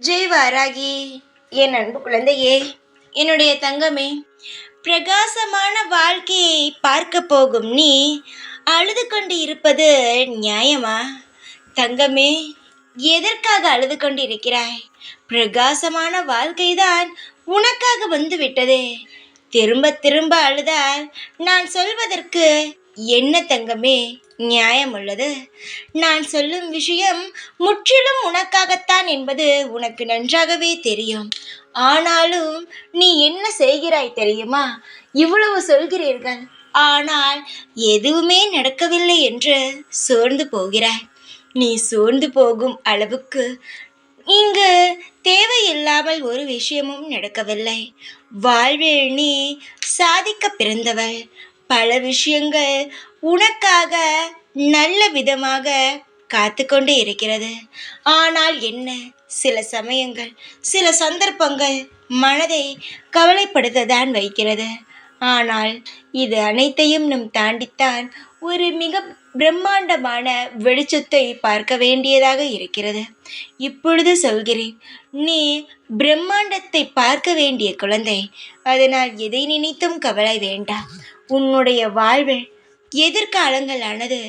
ஜெய் வாராகி, என் அன்பு குழந்தையே, என்னுடைய தங்கமே, பிரகாசமான வாழ்க்கையை பார்க்க போகும் நீ அழுது கொண்டு இருப்பது நியாயமா? தங்கமே, எதற்காக அழுது கொண்டு இருக்கிறாய்? பிரகாசமான வாழ்க்கைதான் உனக்காக வந்து விட்டதே. திரும்ப திரும்ப அழுதால் நான் சொல்வதற்கு என்ன தங்கமே நியாயம் உள்ளது? நான் சொல்லும் விஷயம் முற்றிலும் உனக்காகத்தான் என்பது உனக்கு நன்றாகவே தெரியும். ஆனாலும் நீ என்ன செய்கிறாய் தெரியுமா? இவ்வளவு சொல்கிறீர்கள், ஆனால் எதுவுமே நடக்கவில்லை என்று சோர்ந்து போகிறாய். நீ சோர்ந்து போகும் அளவுக்கு இங்கு தேவையில்லாமல் ஒரு விஷயமும் நடக்கவில்லை. வாழ்வில் நீ சாதிக்க பிறந்தவள். பல விஷயங்கள் உனக்காக நல்ல விதமாக காத்து கொண்டு இருக்கிறது. ஆனால் என்ன, சில சமயங்கள் சில சந்தர்ப்பங்கள் மனதை கவலைப்படுத்ததான் வைக்கிறது. ஆனால் இது அனைத்தையும் நம் தாண்டித்தான் ஒரு மிக பிரம்மாண்டமான வெளிச்சத்தை பார்க்க வேண்டியதாக இருக்கிறது. இப்பொழுது சொல்கிறேன், நீ பிரம்மாண்டத்தை பார்க்க வேண்டிய குழந்தை. அதனால் எதை நினைத்தும் கவலை வேண்டாம். உன்னுடைய வாழ்வில் எதிர்காலங்களானது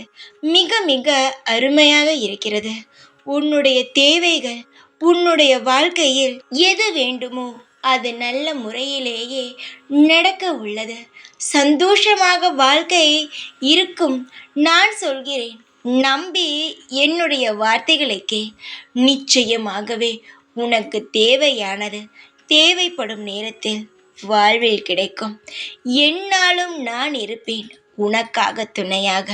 மிக மிக அருமையாக இருக்கிறது. உன்னுடைய தேவைகள், உன்னுடைய வாழ்க்கையில் எது வேண்டுமோ அது நல்ல முறையிலேயே நடக்க உள்ளது. சந்தோஷமாக வாழ்க்கை இருக்கும். நான் சொல்கிறேன், நம்பி என்னுடைய வார்த்தைகளுக்கே நிச்சயமாகவே உனக்கு தேவையானது தேவைப்படும் நேரத்தில் வாழ்வில் கிடைக்கும். எந்நாளும் நான் இருப்பேன் உனக்காக துணையாக.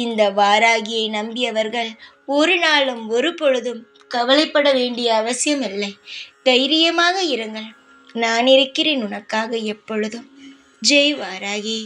இந்த வாராகியை நம்பியவர்கள் ஒரு நாளும் ஒரு பொழுதும் கவலைப்பட வேண்டிய அவசியம் இல்லை. தைரியமாக இருங்கள். நான் இருக்கிறேன் உனக்காக எப்பொழுதும். ஜெய் வாராகி.